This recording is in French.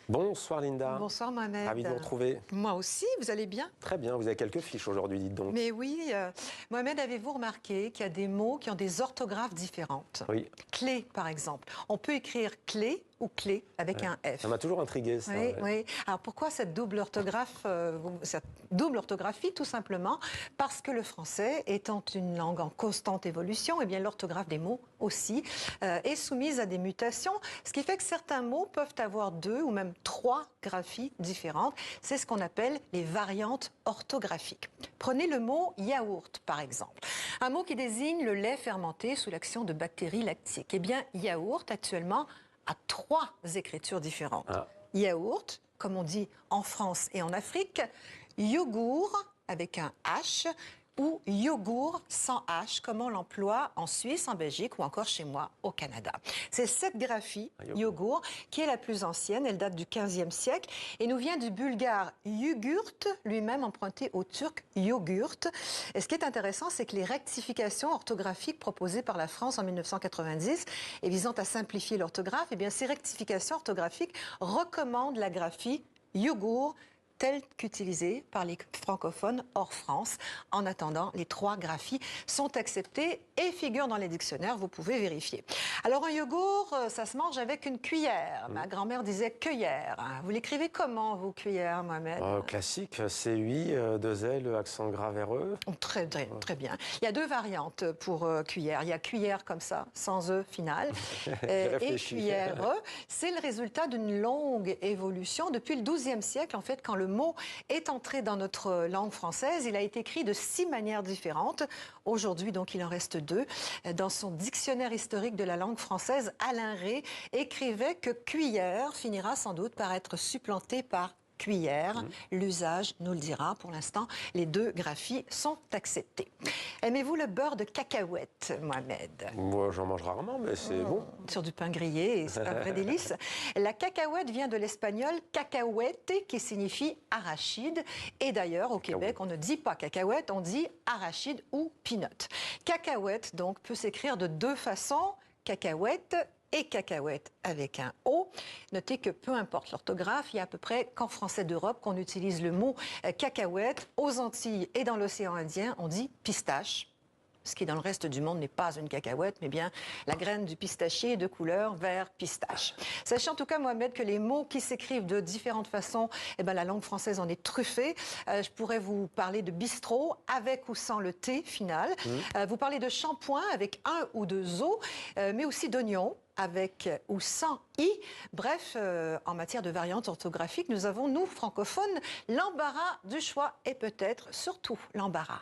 Bonsoir Linda. Bonsoir Mohamed. Ravi de vous retrouver. Moi aussi, vous allez bien? Très bien, vous avez quelques fiches aujourd'hui, dites donc. Mais oui, Mohamed, avez-vous remarqué qu'il y a des mots qui ont des orthographes différentes? Oui. Clé, par exemple. On peut écrire clé ou clé avec un F. Ça m'a toujours intrigué, ça. Oui, oui. Alors pourquoi cette double orthographe, cette double orthographie? Tout simplement parce que le français, étant une langue en constante évolution, eh bien l'orthographe des mots aussi est soumise à des mutations, ce qui fait que certains mots peuvent avoir 2 ou même 3 graphies différentes. C'est ce qu'on appelle les variantes orthographiques. Prenez le mot yaourt, par exemple. Un mot qui désigne le lait fermenté sous l'action de bactéries lactiques. Eh bien, yaourt, actuellement, a 3 écritures différentes. Yaourt, comme on dit en France et en Afrique, yogourt avec un H ou yogourt sans H, comme on l'emploie en Suisse, en Belgique ou encore chez moi au Canada. C'est cette graphie, yogourt, qui est la plus ancienne. Elle date du XVe siècle et nous vient du bulgare yugurt, lui-même emprunté au turc yogurt. Et ce qui est intéressant, c'est que les rectifications orthographiques proposées par la France en 1990 et visant à simplifier l'orthographe, eh bien, ces rectifications orthographiques recommandent la graphie yogourt telle qu'utilisée par les francophones hors France. En attendant, les 3 graphies sont acceptées et figurent dans les dictionnaires, vous pouvez vérifier. Alors un yogourt, ça se mange avec une cuillère. Ma grand-mère disait cueillère. Vous l'écrivez comment, vous, cuillère, Mohamed? Classique, CUI, 2 L, accent grave RE. Très bien. Il y a 2 variantes pour cuillère. Il y a cuillère comme ça, sans E final, et cuillère. C'est le résultat d'une longue évolution. Depuis le XIIe siècle, en fait, quand le mot est entré dans notre langue française, il a été écrit de 6 manières différentes. Aujourd'hui, donc, il en reste 2. Dans son dictionnaire historique de la langue française, Alain Rey écrivait que cuillère finira sans doute par être supplanté par cuillère. L'usage nous le dira. Pour l'instant, les 2 graphies sont acceptées. Aimez-vous le beurre de cacahuète, Mohamed? Moi, j'en mange rarement, mais c'est bon. Sur du pain grillé, c'est un vrai délice. La cacahuète vient de l'espagnol cacahuète, qui signifie arachide. Et d'ailleurs, au Québec, on ne dit pas cacahuète, on dit arachide ou peanut. Cacahuète, donc, peut s'écrire de 2 façons. Cacahuète et cacahuète avec un O. Notez que peu importe l'orthographe, il y a à peu près qu'en français d'Europe qu'on utilise le mot cacahuète. Aux Antilles et dans l'océan Indien, on dit pistache. Ce qui, dans le reste du monde, n'est pas une cacahuète, mais bien la graine du pistachier de couleur vert pistache. Sachez en tout cas, Mohamed, que les mots qui s'écrivent de différentes façons, eh ben, la langue française en est truffée. Je pourrais vous parler de bistrot, avec ou sans le T final. Vous parlez de shampoing, avec 1 ou 2 O, mais aussi d'oignon, avec ou sans i. Bref, en matière de variantes orthographiques, nous avons, nous, francophones, l'embarras du choix et peut-être surtout l'embarras.